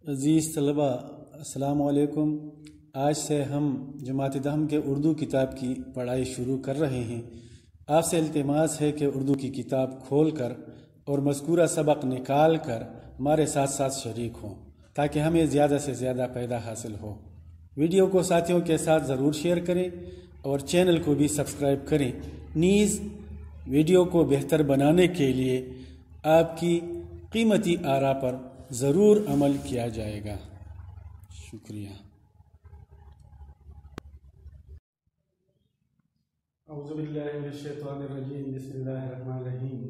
عزیز طلبہ السلام علیکم۔ آج سے ہم جماعت دہم کے اردو کتاب کی پڑھائی شروع کر رہے ہیں۔ آپ سے التماس ہے کہ اردو کی کتاب کھول کر اور مذکورہ سبق نکال کر ہمارے ساتھ ساتھ شریک ہوں تاکہ ہمیں زیادہ سے زیادہ فائدہ حاصل ہو۔ ویڈیو کو ساتھیوں کے ساتھ ضرور شیئر کریں اور چینل کو بھی سبسکرائب کریں۔ نیز ویڈیو کو بہتر بنانے کے لیے آپ کی قیمتی آراء پر ضرور عمل کیا جائے گا۔ شکریہ۔ اعوذ باللہ من الشیطان الرجیم، بسم اللہ الرحمن الرحیم۔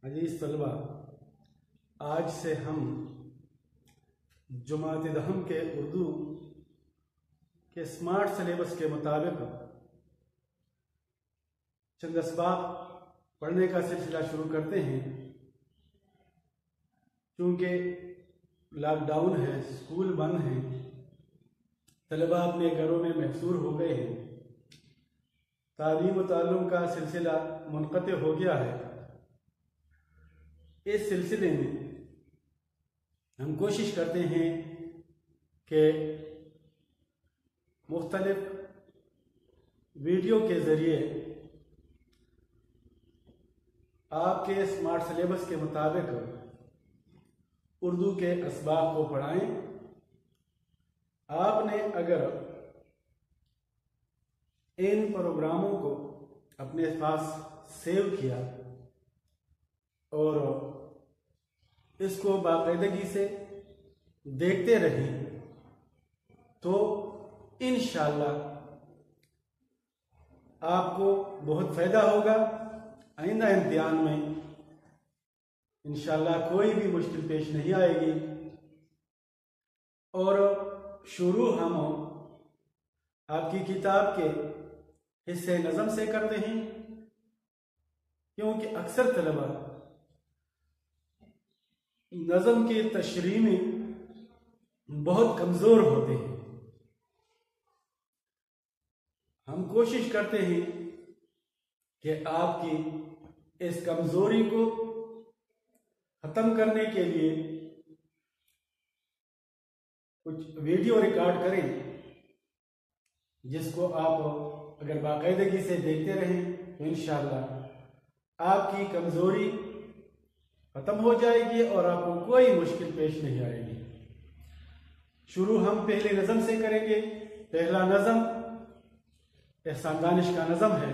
عزیز طلبہ، آج سے ہم جماعت دہم کے اردو کے اسمارٹ سلیبس کے مطابق چند اسباق پڑھنے کا سلسلہ شروع کرتے ہیں۔ چونکہ لاک ڈاؤن ہے، اسکول بند ہیں، طلبہ اپنے گھروں میں محصور ہو گئے ہیں، تعلیم و تعلم کا سلسلہ منقطع ہو گیا ہے۔ اس سلسلے میں ہم کوشش کرتے ہیں کہ مختلف ویڈیو کے ذریعے آپ کے اسمارٹ سلیبس کے مطابق اردو کے اسباق کو پڑھائیں۔ آپ نے اگر ان پروگراموں کو اپنے پاس سیو کیا اور اس کو باقاعدگی سے دیکھتے رہیں تو انشاءاللہ آپ کو بہت فائدہ ہوگا۔ آئندہ امتحان میں انشاءاللہ کوئی بھی مشکل پیش نہیں آئے گی۔ اور شروع ہم آپ کی کتاب کے حصے نظم سے کرتے ہیں، کیونکہ اکثر طلبہ نظم کی تشریح میں بہت کمزور ہوتے ہیں۔ ہم کوشش کرتے ہیں کہ آپ کی اس کمزوری کو ختم کرنے کے لیے کچھ ویڈیو ریکارڈ کریں، جس کو آپ اگر باقاعدگی سے دیکھتے رہیں تو انشاءاللہ آپ کی کمزوری ختم ہو جائے گی اور آپ کو کوئی مشکل پیش نہیں آئے گی۔ شروع ہم پہلے نظم سے کریں گے۔ پہلا نظم احسان دانش کا نظم ہے،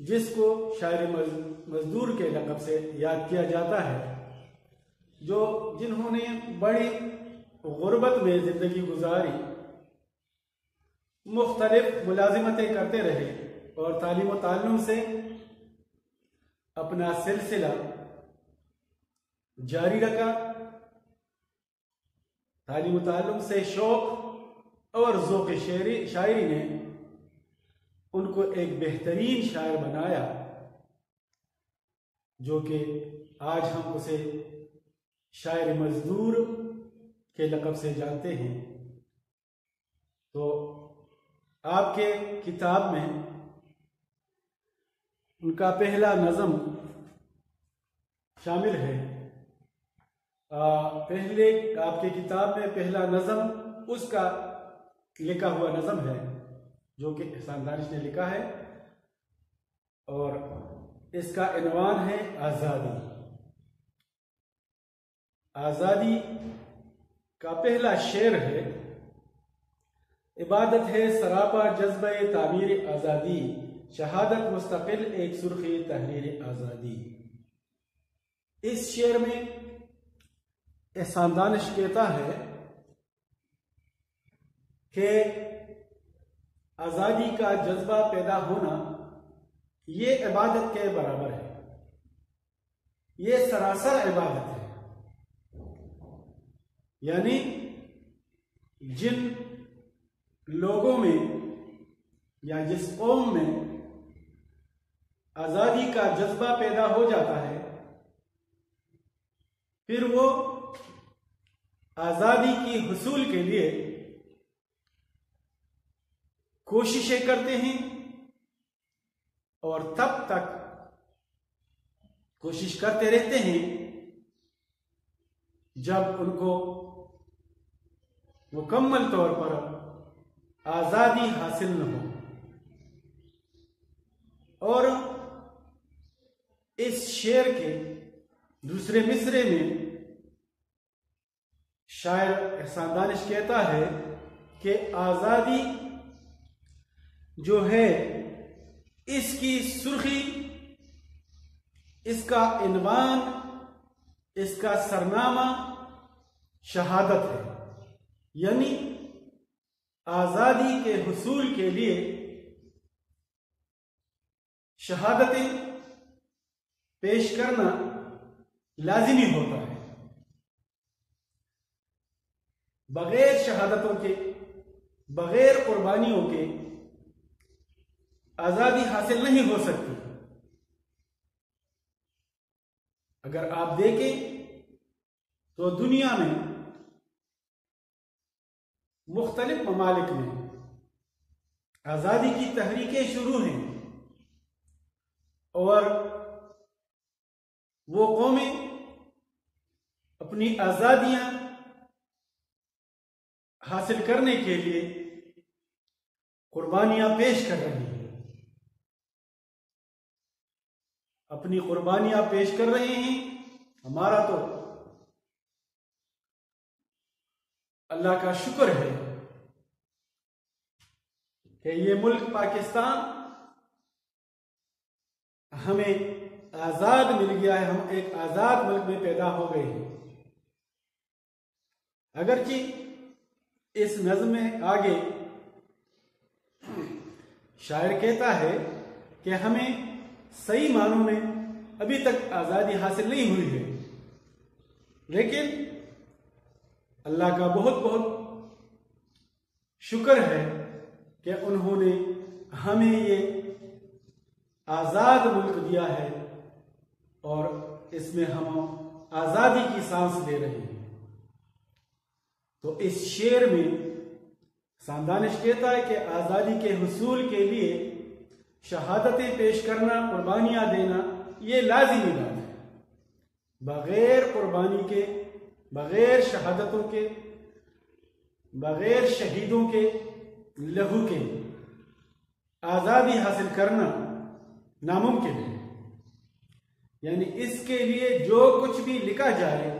جس کو شاعر مزدور کے لقب سے یاد کیا جاتا ہے، جنہوں نے بڑی غربت میں زندگی گزاری، مختلف ملازمتیں کرتے رہے اور تعلیم و تعلم سے اپنا سلسلہ جاری رکھا۔ تعلیم و تعلم سے شوق اور ذوق شاعری نے ان کو ایک بہترین شاعر بنایا، جو کہ آج ہم اسے شاعر مزدور کے لقب سے جانتے ہیں۔ تو آپ کے کتاب میں ان کا پہلا نظم شامل ہے۔ پہلے آپ کی کتاب میں پہلا نظم اس کا لکھا ہوا نظم ہے، جو کہ احسان دانش نے لکھا ہے، اور اس کا عنوان ہے آزادی۔ آزادی کا پہلا شعر ہے: عبادت ہے سراپا جذبہ تعمیر آزادی، شہادت مستقل ایک سرخی تحریر آزادی۔ اس شعر میں احسان دانش کہتا ہے کہ آزادی کا جذبہ پیدا ہونا یہ عبادت کے برابر ہے، یہ سراسر عبادت ہے۔ یعنی جن لوگوں میں یا جس قوم میں آزادی کا جذبہ پیدا ہو جاتا ہے، پھر وہ آزادی کی حصول کے لیے کوششیں کرتے ہیں اور تب تک کوشش کرتے رہتے ہیں جب ان کو مکمل طور پر آزادی حاصل نہ ہو۔ اور اس شعر کے دوسرے مصرعے میں شاعر احسان دانش کہتا ہے کہ آزادی جو ہے اس کی سرخی، اس کا عنوان، اس کا سرنامہ شہادت ہے، یعنی آزادی کے حصول کے لیے شہادتیں پیش کرنا لازمی ہوتا ہے۔ بغیر شہادتوں کے، بغیر قربانیوں کے آزادی حاصل نہیں ہو سکتی۔ اگر آپ دیکھیں تو دنیا میں مختلف ممالک میں آزادی کی تحریکیں شروع ہیں، اور وہ قومیں اپنی آزادیاں حاصل کرنے کے لیے قربانیاں پیش کر رہی ہیں، اپنی قربانیاں پیش کر رہے ہیں۔ ہمارا تو اللہ کا شکر ہے کہ یہ ملک پاکستان ہمیں آزاد مل گیا ہے، ہم ایک آزاد ملک میں پیدا ہو گئے ہیں۔ اگرچہ اس نظم میں آگے شاعر کہتا ہے کہ ہمیں صحیح معنوں میں ابھی تک آزادی حاصل نہیں ہوئی ہے، لیکن اللہ کا بہت بہت شکر ہے کہ انہوں نے ہمیں یہ آزاد ملک دیا ہے، اور اس میں ہم آزادی کی سانس لے رہے ہیں۔ تو اس شعر میں احسان دانش کہتا ہے کہ آزادی کے حصول کے لیے شہادتیں پیش کرنا، قربانیاں دینا، یہ لازمی بات ہے۔ بغیر قربانی کے، بغیر شہادتوں کے، بغیر شہیدوں کے لہو کے آزادی حاصل کرنا ناممکن ہے۔ یعنی اس کے لیے جو کچھ بھی لکھا جائے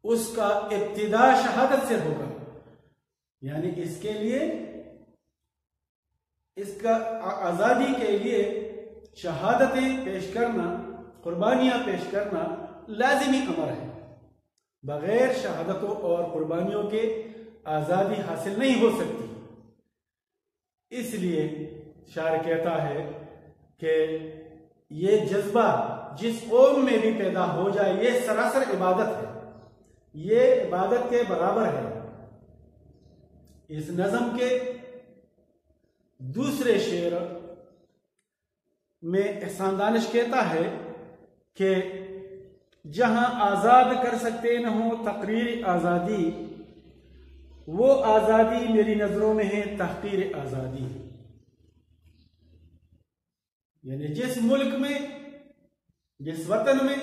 اس کا ابتدا شہادت سے ہوگا، یعنی اس کے لیے، اس کا آزادی کے لیے شہادتیں پیش کرنا، قربانیاں پیش کرنا لازمی امر ہے۔ بغیر شہادتوں اور قربانیوں کے آزادی حاصل نہیں ہو سکتی۔ اس لیے شاعر کہتا ہے کہ یہ جذبہ جس قوم میں بھی پیدا ہو جائے یہ سراسر عبادت ہے، یہ عبادت کے برابر ہے۔ اس نظم کے دوسرے شعر میں احسان دانش کہتا ہے کہ جہاں آزاد کر سکتے نہ ہو تقریر آزادی، وہ آزادی میری نظروں میں ہے تحقیر آزادی۔ یعنی جس ملک میں، جس وطن میں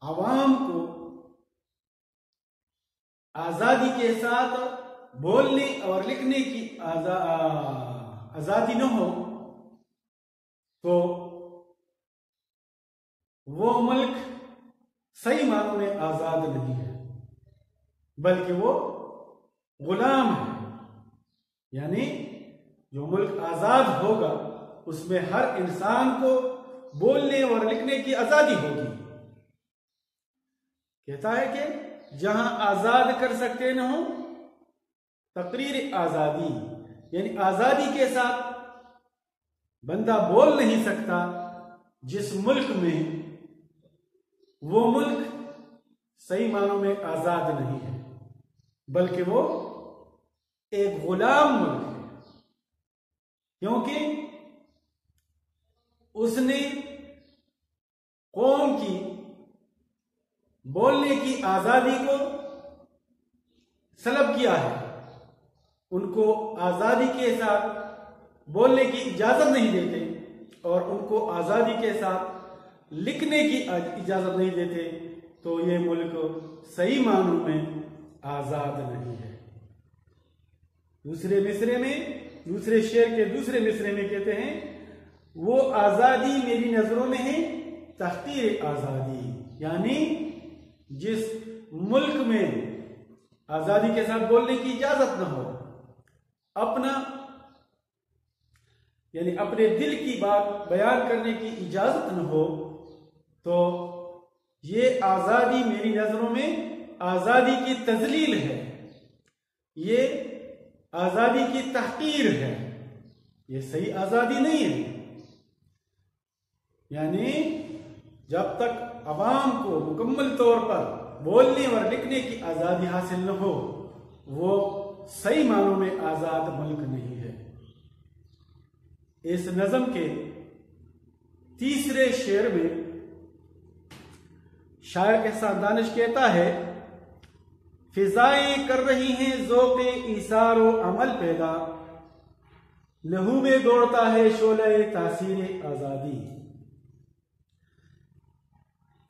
عوام کو آزادی کے ساتھ بولنے اور لکھنے کی آزادی نہ ہو، تو وہ ملک صحیح معنوں میں آزاد نہیں ہے، بلکہ وہ غلام ہے۔ یعنی جو ملک آزاد ہوگا اس میں ہر انسان کو بولنے اور لکھنے کی آزادی ہوگی۔ کہتا ہے کہ جہاں آزاد کر سکتے نہ ہو تقریر آزادی، یعنی آزادی کے ساتھ بندہ بول نہیں سکتا جس ملک میں وہ ملک صحیح معنوں میں آزاد نہیں ہے، بلکہ وہ ایک غلام ملک ہے، کیونکہ اس نے قوم کی بولنے کی آزادی کو سلب کیا ہے، ان کو آزادی کے ساتھ بولنے کی اجازت نہیں دیتے، اور ان کو آزادی کے ساتھ لکھنے کی اجازت نہیں دیتے، تو یہ ملک صحیح معنوں میں آزاد نہیں ہے۔ دوسرے مصرے میں، دوسرے شعر کے دوسرے مصرے میں کہتے ہیں وہ آزادی میری نظروں میں ہے تحقیر آزادی، یعنی جس ملک میں آزادی کے ساتھ بولنے کی اجازت نہ ہو، یعنی اپنے دل کی بات بیان کرنے کی اجازت نہ ہو، تو یہ آزادی میری نظروں میں آزادی کی تذلیل ہے، یہ آزادی کی تحقیر ہے، یہ صحیح آزادی نہیں ہے۔ یعنی جب تک عوام کو مکمل طور پر بولنے اور لکھنے کی آزادی حاصل نہ ہو، وہ صحیح معنوں میں آزاد ملک نہیں ہے۔ اس نظم کے تیسرے شعر میں شاعر احسان دانش کہتا ہے فضائیں کر رہی ہیں ذوق ایثار و عمل پیدا، لہو میں دوڑتا ہے شعلہ تاثیر آزادی۔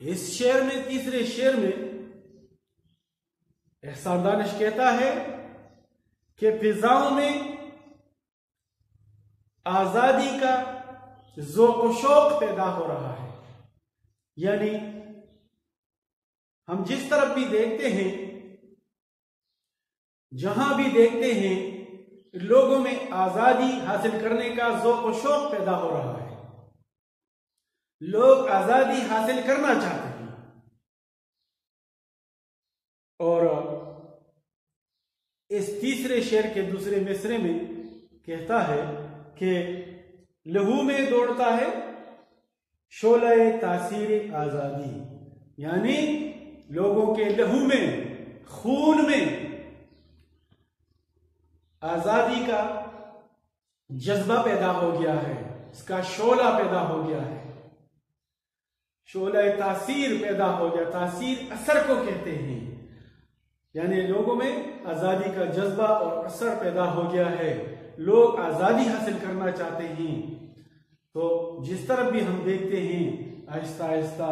اس شعر میں، تیسرے شعر میں احسان دانش کہتا ہے کہ فضاؤں میں آزادی کا ذوق و شوق پیدا ہو رہا ہے، یعنی ہم جس طرف بھی دیکھتے ہیں، جہاں بھی دیکھتے ہیں، لوگوں میں آزادی حاصل کرنے کا ذوق و شوق پیدا ہو رہا ہے، لوگ آزادی حاصل کرنا چاہتے ہیں۔ اور اس تیسرے شعر کے دوسرے مصرے میں کہتا ہے کہ لہو میں دوڑتا ہے شعلہ تاثیر آزادی، یعنی لوگوں کے لہو میں، خون میں آزادی کا جذبہ پیدا ہو گیا ہے، اس کا شعلہ پیدا ہو گیا ہے، شعلہ تاثیر پیدا ہو گیا۔ تاثیر اثر کو کہتے ہیں، یعنی لوگوں میں آزادی کا جذبہ اور اثر پیدا ہو گیا ہے، لوگ آزادی حاصل کرنا چاہتے ہیں۔ تو جس طرف بھی ہم دیکھتے ہیں، آہستہ آہستہ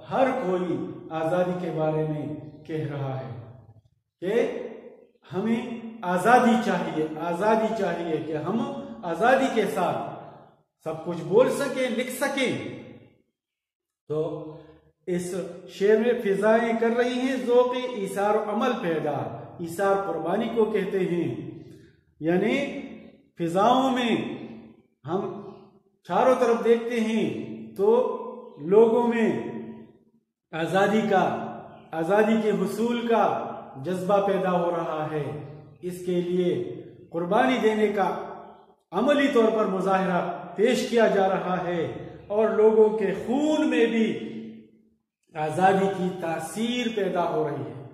ہر کوئی آزادی کے بارے میں کہہ رہا ہے کہ ہمیں آزادی چاہیے، آزادی چاہیے کہ ہم آزادی کے ساتھ سب کچھ بول سکیں، لکھ سکیں۔ تو اس شعر میں فضائیں کر رہی ہیں ذوق ایثار و عمل پیدا، ایثار قربانی کو کہتے ہیں، یعنی فضاؤں میں ہم چاروں طرف دیکھتے ہیں تو لوگوں میں آزادی کے حصول کا جذبہ پیدا ہو رہا ہے، اس کے لیے قربانی دینے کا عملی طور پر مظاہرہ پیش کیا جا رہا ہے، اور لوگوں کے خون میں بھی آزادی کی تاثیر پیدا ہو رہی ہے،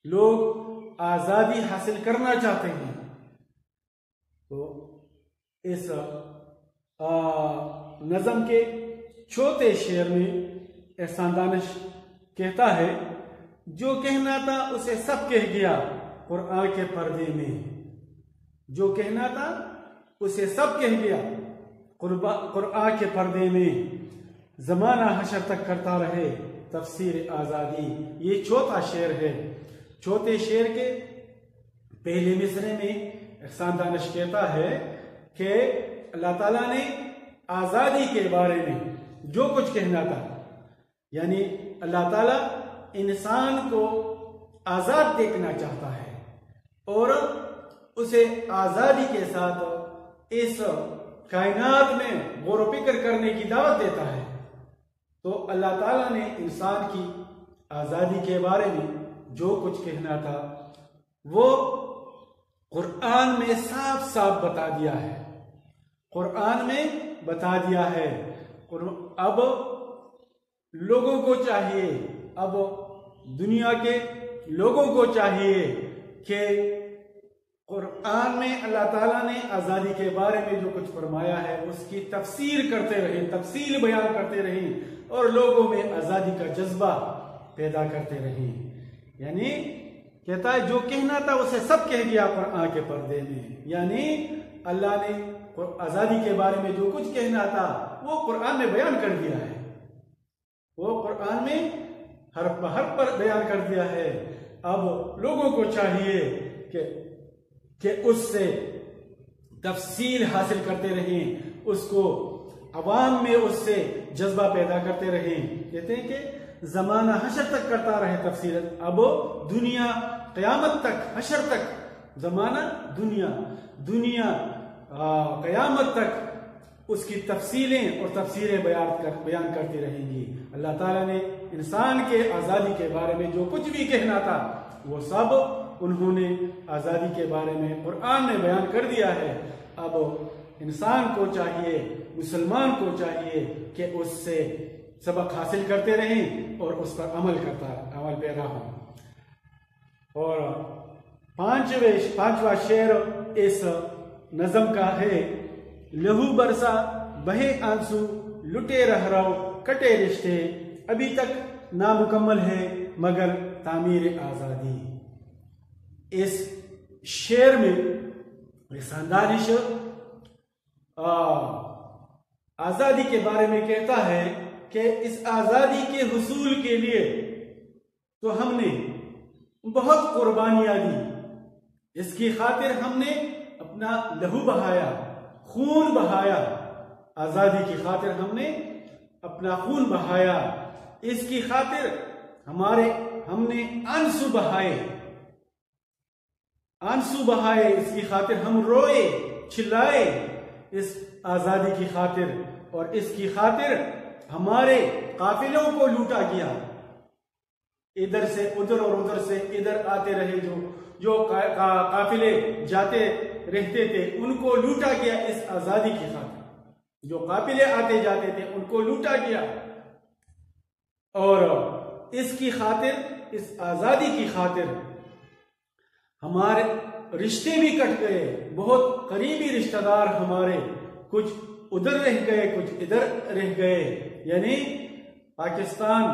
لوگ آزادی حاصل کرنا چاہتے ہیں۔ تو اس نظم کے چوتھے شعر میں احسان دانش کہتا ہے جو کہنا تھا اسے سب کہہ گیا قرآن کے پردے میں، جو کہنا تھا اسے سب کہہ گیا قرآن کے پردے میں، زمانہ حشر تک کرتا رہے تفسیر آزادی۔ یہ چوتھا شعر ہے۔ چوتھے شعر کے پہلے مصرے میں احسان دانش کہتا ہے کہ اللہ تعالیٰ نے آزادی کے بارے میں جو کچھ کہنا تھا، یعنی اللہ تعالیٰ انسان کو آزاد دیکھنا چاہتا ہے اور اسے آزادی کے ساتھ اس کائنات میں غور و فکر کرنے کی دعوت دیتا ہے۔ تو اللہ تعالیٰ نے انسان کی آزادی کے بارے میں جو کچھ کہنا تھا وہ قرآن میں صاف صاف بتا دیا ہے، قرآن میں بتا دیا ہے۔ اب لوگوں کو چاہیے، اب دنیا کے لوگوں کو چاہیے کہ قرآن میں اللہ تعالیٰ نے آزادی کے بارے میں جو کچھ فرمایا ہے اس کی تفسیر کرتے رہیں، تفصیل بیان کرتے رہیں اور لوگوں میں آزادی کا جذبہ پیدا کرتے رہیں۔ یعنی کہتا ہے جو کہنا تھا اسے سب کہہ گیا قرآن کے پردے میں، یعنی اللہ نے آزادی کے بارے میں جو کچھ کہنا تھا وہ قرآن میں بیان کر دیا ہے، وہ قرآن میں حرف بحرف پر بیان کر دیا ہے۔ اب لوگوں کو چاہیے کہ اس سے تفصیل حاصل کرتے رہیں، اس کو عوام میں اس سے جذبہ پیدا کرتے رہیں۔ کہتے ہیں کہ زمانہ حشر تک کرتا رہے تفصیل، اب دنیا قیامت تک، حشر تک، زمانہ دنیا قیامت تک اس کی تفصیلیں اور تفسیریں بیان کرتی رہیں گی۔ اللہ تعالیٰ نے انسان کے آزادی کے بارے میں جو کچھ بھی کہنا تھا وہ سب انہوں نے آزادی کے بارے میں قرآن نے بیان کر دیا ہے۔ اب انسان کو چاہیے، مسلمان کو چاہیے کہ اس سے سبق حاصل کرتے رہیں اور اس پر عمل پیرا ہوں۔ اور پانچواں شعر اس نظم کا ہے، لہو برسا بہے آنسو لٹے رہ رو کٹے رشتے، ابھی تک نامکمل ہے مگر تعمیر آزادی۔ اس شعر میں دانش آزادی کے بارے میں کہتا ہے کہ اس آزادی کے حصول کے لیے تو ہم نے بہت قربانیاں دی، اس کی خاطر ہم نے اپنا لہو بہایا، خون بہایا، آزادی کی خاطر ہم نے اپنا خون بہایا، اس کی خاطر ہم نے آنسو بہائے، اس کی خاطر ہم روئے چلائے، اس آزادی کی خاطر، اور اس کی خاطر ہمارے قافلوں کو لوٹا گیا، ادھر سے ادھر اور ادھر سے ادھر آتے رہے، جو قافلے جاتے رہتے تھے ان کو لوٹا گیا اس آزادی کی خاطر، جو قافلے آتے جاتے تھے ان کو لوٹا گیا، اور اس کی خاطر، اس آزادی کی خاطر ہمارے رشتے بھی کٹ گئے، بہت قریبی رشتہ دار ہمارے کچھ ادھر رہ گئے کچھ ادھر رہ گئے، یعنی پاکستان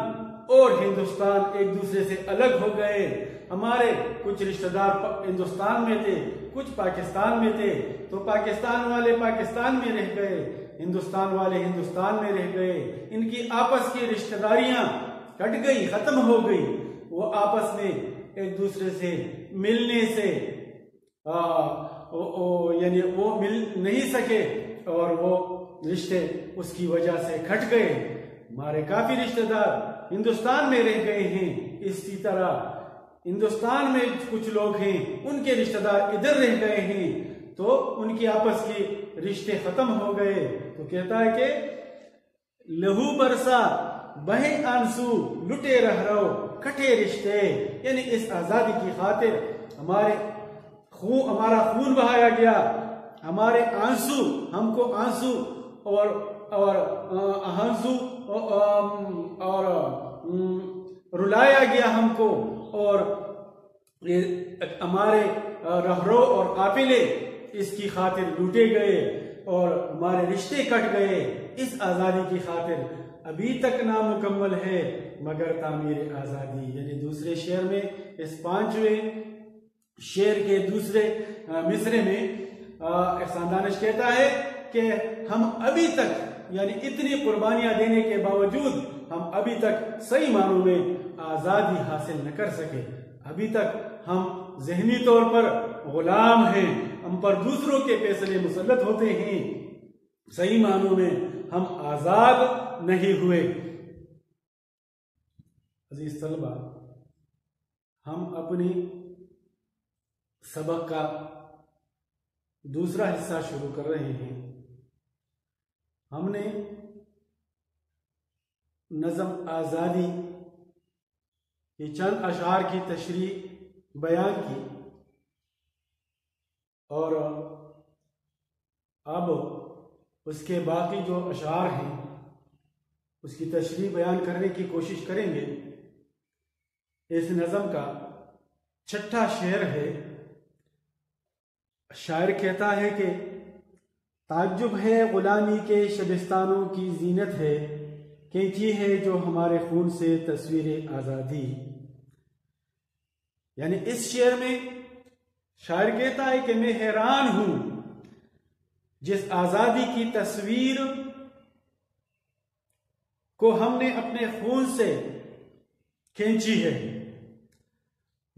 اور ہندوستان ایک دوسرے سے الگ ہو گئے، ہمارے کچھ رشتہ دار ہندوستان میں تھے کچھ پاکستان میں تھے، تو پاکستان والے پاکستان میں رہ گئے، ہندوستان والے ہندوستان میں رہ گئے، ان کی آپس کی رشتہ داریاں کٹ گئی، ختم ہو گئی، وہ آپس میں ایک دوسرے سے ملنے سے یعنی وہ مل نہیں سکے، اور وہ رشتے اس کی وجہ سے کھٹ گئے۔ ہمارے کافی رشتہ دار ہندوستان میں رہ گئے ہیں، اسی طرح ہندوستان میں کچھ لوگ ہیں ان کے رشتہ دار ادھر رہ گئے ہیں، تو ان کی آپس کی رشتے ختم ہو گئے۔ تو کہتا ہے کہ لہو برسا بہے آنسو لٹے رہ رو کٹے رشتے، یعنی اس آزادی کی خاطر ہمارا خون بہایا گیا، ہمارے آنسو، ہم کو آنسو اور رلایا گیا ہم کو، اور ہمارے رہرو اور قافلے اس کی خاطر لوٹے گئے، اور ہمارے رشتے کٹ گئے اس آزادی کی خاطر، ابھی تک نامکمل ہے مگر تعمیر آزادی۔ یعنی دوسرے شعر میں، اس پانچویں شعر کے دوسرے مصرے میں احسان دانش کہتا ہے کہ ہم ابھی تک، یعنی اتنی قربانیاں دینے کے باوجود ہم ابھی تک صحیح معنوں میں آزادی حاصل نہ کر سکے، ابھی تک ہم ذہنی طور پر غلام ہیں، ہم پر دوسروں کے فیصلے مسلط ہوتے ہیں، صحیح معنوں میں ہم آزاد نہیں ہوئے۔ عزیز طلبہ، ہم اپنی سبق کا دوسرا حصہ شروع کر رہے ہیں۔ ہم نے نظم آزادی کے چند اشعار کی تشریح بیان کی، اور اب اس کے باقی جو اشعار ہیں اس کی تشریح بیان کرنے کی کوشش کریں گے۔ اس نظم کا چھٹا شعر ہے۔ شاعر کہتا ہے کہ تعجب ہے غلامی کے شبستانوں کی زینت ہے، کینچی ہے جو ہمارے خون سے تصویر آزادی۔ یعنی اس شعر میں شاعر کہتا ہے کہ میں حیران ہوں جس آزادی کی تصویر کو ہم نے اپنے خون سے کھینچی ہے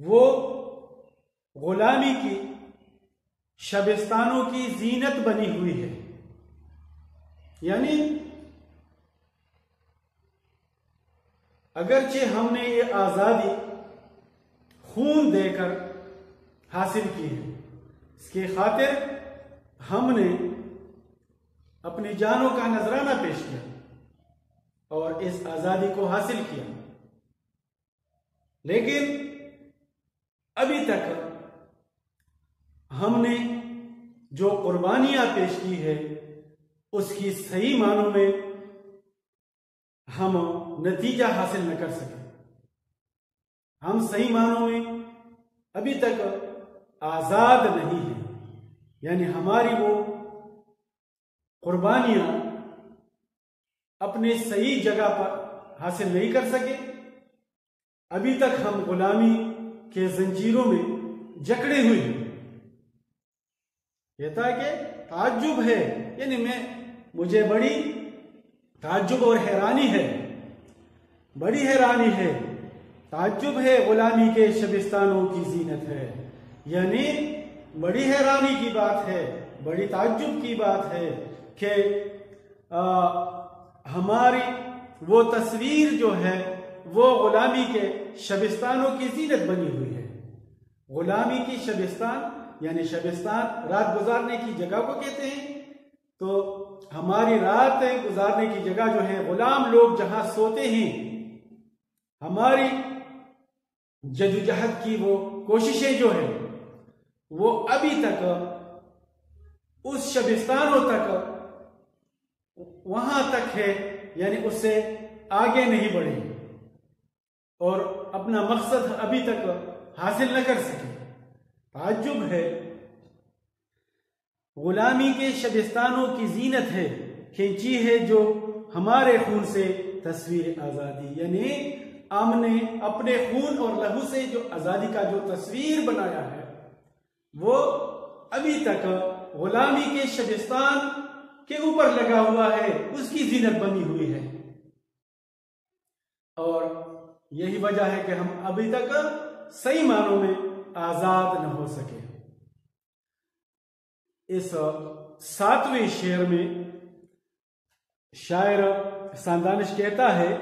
وہ غلامی کی شبستانوں کی زینت بنی ہوئی ہے. یعنی اگرچہ ہم نے یہ آزادی خون دے کر حاصل کی ہے، اس کی خاطر ہم نے اپنی جانوں کا نذرانہ پیش کیا اور اس آزادی کو حاصل کیا، لیکن ابھی تک ہم نے جو قربانیاں پیش کی ہے اس کی صحیح معنوں میں ہم نتیجہ حاصل نہ کر سکے. ہم صحیح معنوں میں ابھی تک آزاد نہیں ہیں، یعنی ہماری وہ قربانیاں اپنے صحیح جگہ پر حاصل نہیں کر سکے. ابھی تک ہم غلامی کے زنجیروں میں جکڑے ہوئے ہیں. کہتا ہے کہ تعجب ہے، یعنی مجھے بڑی تعجب اور حیرانی ہے، بڑی حیرانی ہے، تعجب ہے غلامی کے شبستانوں کی زینت ہے. یعنی بڑی حیرانی کی بات ہے، بڑی تعجب کی بات ہے کہ ہماری وہ تصویر جو ہے وہ غلامی کے شبستانوں کی زینت بنی ہوئی ہے. غلامی کی شبستان یعنی شبستان رات گزارنے کی جگہ کو کہتے ہیں. تو ہماری رات گزارنے کی جگہ جو ہے، غلام لوگ جہاں سوتے ہیں، ہماری جدوجہد کی وہ کوششیں جو ہے وہ ابھی تک اس شبستانوں تک وہاں تک ہے، یعنی اس سے آگے نہیں بڑھی اور اپنا مقصد ابھی تک حاصل نہ کر سکے. تعجب ہے. غلامی کے شبستانوں کی زینت ہے، کھینچی ہے جو ہمارے خون سے تصویر آزادی. یعنی ہم نے اپنے خون اور لہو سے جو آزادی کا جو تصویر بنایا ہے وہ ابھی تک غلامی کے شبستان کے اوپر لگا ہوا ہے، اس کی زینت بنی ہوئی ہے. اور یہی وجہ ہے کہ ہم ابھی تک صحیح معنوں میں آزاد نہ ہو سکے. اس 7ویں شعر میں شاعر احسان دانش کہتا ہے،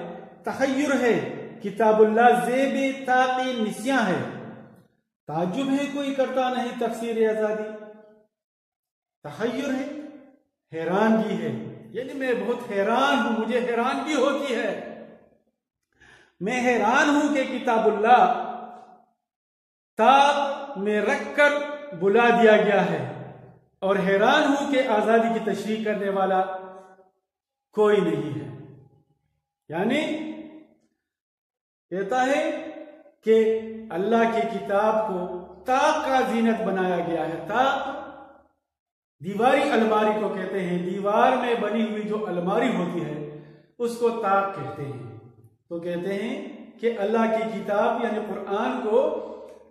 تخیر ہے کتاب اللہ زیب طاقی نسیاں ہے. تعجب ہے کوئی کرتا نہیں تفسیر آزادی. تخیر ہے، حیرانگی ہے، یعنی میں بہت حیران ہوں، مجھے حیرانگی ہوتی ہے. میں حیران ہوں کہ کتاب اللہ طاق میں رکھ کر بلا دیا گیا ہے، اور حیران ہوں کہ آزادی کی تشریح کرنے والا کوئی نہیں ہے. یعنی کہتا ہے کہ اللہ کی کتاب کو طاق کا زینت بنایا گیا ہے. طاق دیواری الماری کو کہتے ہیں. دیوار میں بنی ہوئی جو الماری ہوتی ہے اس کو طاق کہتے ہیں. تو کہتے ہیں کہ اللہ کی کتاب یعنی قرآن کو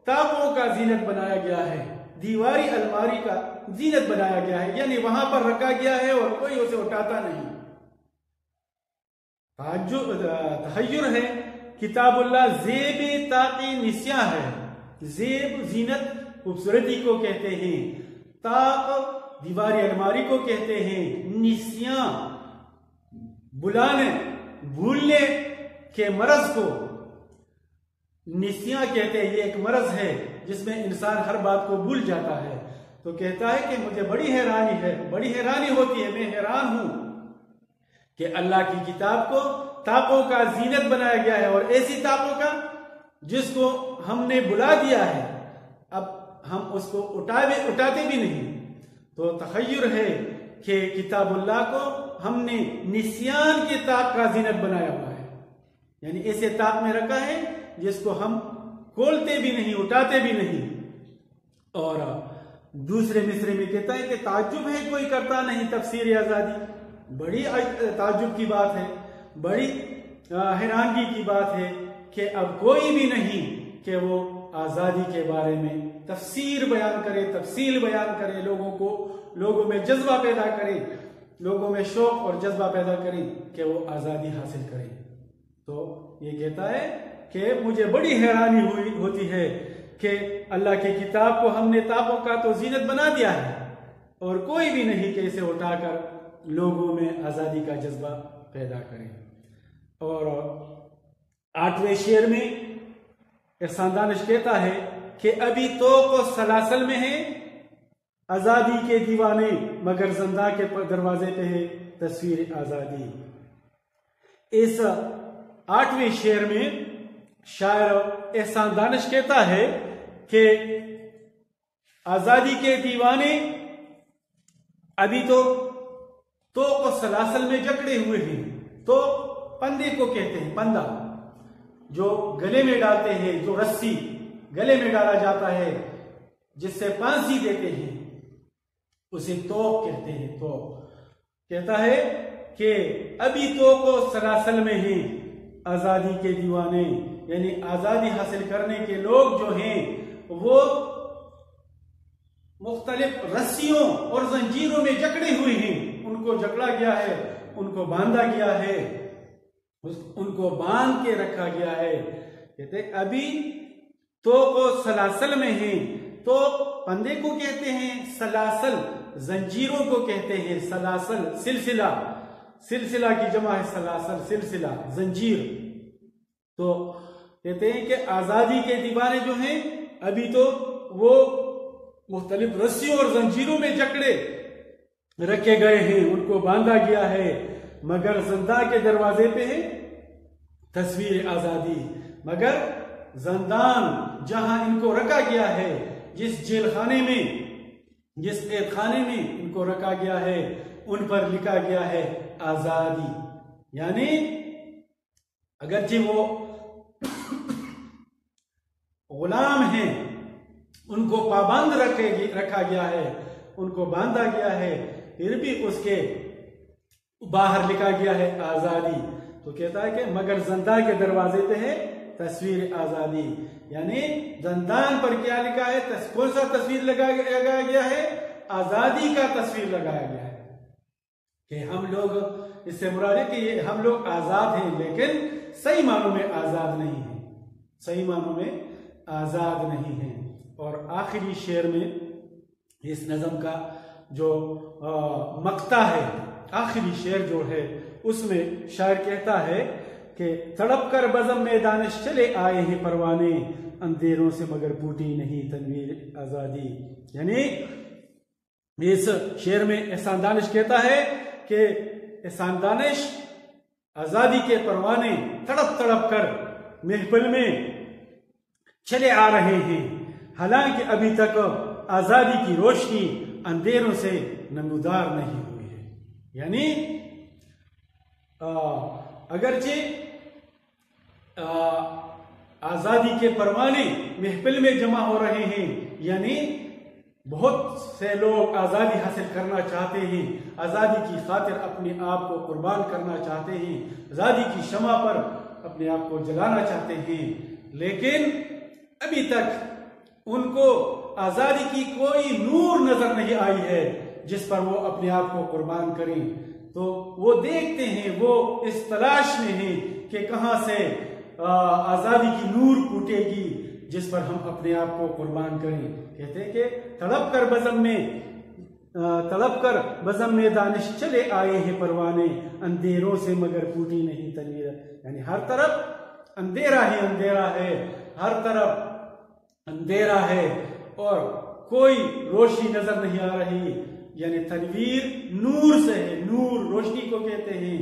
طاقوں کا زینت بنایا گیا ہے، دیواری الماری کا زینت بنایا گیا ہے، یعنی وہاں پر رکھا گیا ہے اور کوئی اسے اٹھاتا نہیں. تحیر ہے کتاب اللہ زیب طاقی نسیاں ہے. زیب زینت خوبصورتی کو کہتے ہیں، طاق دیواری الماری کو کہتے ہیں، نسیاں بلانے بھولنے کے مرض کو نسیاں کہتے ہیں. یہ ایک مرض ہے جس میں انسان ہر بات کو بھول جاتا ہے. تو کہتا ہے کہ مجھے بڑی حیرانی ہے، بڑی حیرانی ہوتی ہے، میں حیران ہوں کہ اللہ کی کتاب کو طاقوں کا زینت بنایا گیا ہے، اور ایسی طاقوں کا جس کو ہم نے بلا دیا ہے، اب ہم اس کو اٹھاتے بھی نہیں. تو تخیر ہے کہ کتاب اللہ کو ہم نے نسیان کی طاق کا زینت بنایا ہوا ہے، یعنی ایسے طاق میں رکھا ہے جس کو ہم کھولتے بھی نہیں، اٹھاتے بھی نہیں. اور دوسرے مصرے میں کہتا ہے کہ تعجب ہے کوئی کرتا نہیں تفسیر آزادی. بڑی تعجب کی بات ہے، بڑی حیرانگی کی بات ہے کہ اب کوئی بھی نہیں کہ وہ آزادی کے بارے میں تفسیر بیان کرے، تفصیل بیان کرے، لوگوں میں جذبہ پیدا کرے، لوگوں میں شوق اور جذبہ پیدا کرے کہ وہ آزادی حاصل کرے. تو یہ کہتا ہے کہ مجھے بڑی حیرانی ہوتی ہے کہ اللہ کی کتاب کو ہم نے تاپوں کا تو زینت بنا دیا ہے اور کوئی بھی نہیں کہ اسے اٹھا کر لوگوں میں آزادی کا جذبہ پیدا کرے۔ اور 8ویں شعر میں احسان دانش کہتا ہے کہ ابھی تو سلاسل میں ہیں آزادی کے دیوانے، مگر زندہ کے دروازے پہ ہے تصویر آزادی۔ اس 8ویں شعر میں شاعر احسان دانش کہتا ہے کہ آزادی کے دیوانے ابھی تو سلاسل میں جکڑے ہوئے ہیں۔ تو پندے کو کہتے ہیں، پندہ جو گلے میں ڈالتے ہیں، جو رسی گلے میں ڈالا جاتا ہے جس سے پھانسی دیتے ہیں، اسے توق کہتے ہیں۔ توق کہتا ہے کہ ابھی تو سلاسل میں ہیں آزادی کے دیوانے، یعنی آزادی حاصل کرنے کے لوگ جو ہیں وہ مختلف رسیوں اور زنجیروں میں جکڑے ہوئے ہیں، ان کو جکڑا گیا ہے، ان کو باندھا گیا ہے، ان کو باندھ کے رکھا گیا ہے۔ کہتے ابھی تو سلاسل میں ہیں۔ تو پندے کو کہتے ہیں سلاسل، زنجیروں کو کہتے ہیں سلاسل، سلسلہ کی جمع ہے سلاسل، سلسلہ، زنجیر۔ تو کہتے ہیں کہ آزادی کے دیوانے جو ہیں ابھی تو وہ مختلف رسیوں اور زنجیروں میں جکڑے رکھے گئے ہیں، ان کو باندھا گیا ہے، مگر زندہ کے دروازے پہ ہے تصویر آزادی۔ مگر زندان جہاں ان کو رکھا گیا ہے، جس جیل خانے میں، جس قید خانے میں ان کو رکھا گیا ہے، ان پر لکھا گیا ہے آزادی۔ یعنی اگرچہ وہ غلام ہیں، ان کو پابند رکھا گیا ہے، ان کو باندھا گیا ہے، پھر بھی اس کے باہر لکھا گیا ہے آزادی۔ تو کہتا ہے کہ مگر زندہ کے دروازے پہ ہے تصویر آزادی، یعنی زندان پر کیا لکھا ہے، کون سا تصویر لگایا گیا ہے، آزادی کا تصویر لگایا گیا ہے کہ ہم لوگ، اس سے مراد ہے کہ یہ ہم لوگ آزاد ہیں، لیکن صحیح معنوں میں آزاد نہیں ہیں، صحیح معنوں میں آزاد نہیں ہیں۔ اور آخری شعر میں اس نظم کا جو مقطع ہے، آخری شعر جو ہے، اس میں شاعر کہتا ہے کہ تڑپ کر بزم میں دانش چلے آئے ہیں پروانے، اندھیروں سے مگر پھوٹی نہیں تنویر آزادی۔ یعنی اس شعر میں احسان دانش کہتا ہے کہ احسان دانش آزادی کے پروانے تڑپ تڑپ کر محفل میں چلے آ رہے ہیں، حالانکہ ابھی تک آزادی کی روشنی اندھیروں سے نمودار نہیں ہوئی ہے۔ یعنی اگرچہ آزادی کے پروانے محفل میں جمع ہو رہے ہیں، یعنی بہت سے لوگ آزادی حاصل کرنا چاہتے ہیں، آزادی کی خاطر اپنے آپ کو قربان کرنا چاہتے ہیں، آزادی کی شمع پر اپنے آپ کو جلانا چاہتے ہیں، لیکن ابھی تک ان کو آزادی کی کوئی نور نظر نہیں آئی ہے جس پر وہ اپنے آپ کو قربان کریں۔ تو وہ دیکھتے ہیں، وہ اس تلاش میں ہیں کہ کہاں سے آزادی کی نور پھوٹے گی جس پر ہم اپنے آپ کو قربان کریں۔ کہتے ہیں کہ تڑپ کر بزم میں دانش چلے آئے ہیں پروانے، اندھیروں سے مگر پھوٹی نہیں تنویر۔ یعنی ہر طرف اندھیرا ہی اندھیرا ہے، ہر طرف اندھیرا ہے اور کوئی روشنی نظر نہیں آ رہی۔ یعنی تنویر نور سے ہے، نور روشنی کو کہتے ہیں،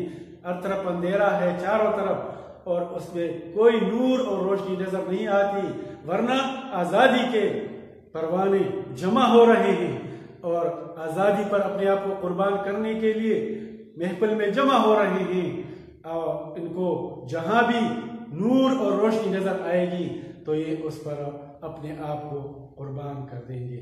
ہر طرف اندھیرا ہے چاروں طرف اور اس میں کوئی نور اور روشنی نظر نہیں آتی، ورنہ آزادی کے پروانے جمع ہو رہے ہیں اور آزادی پر اپنے آپ کو قربان کرنے کے لیے محفل میں جمع ہو رہے ہیں، اور ان کو جہاں بھی نور اور روشنی نظر آئے گی تو یہ اس پر اپنے آپ کو قربان کر دیں گے۔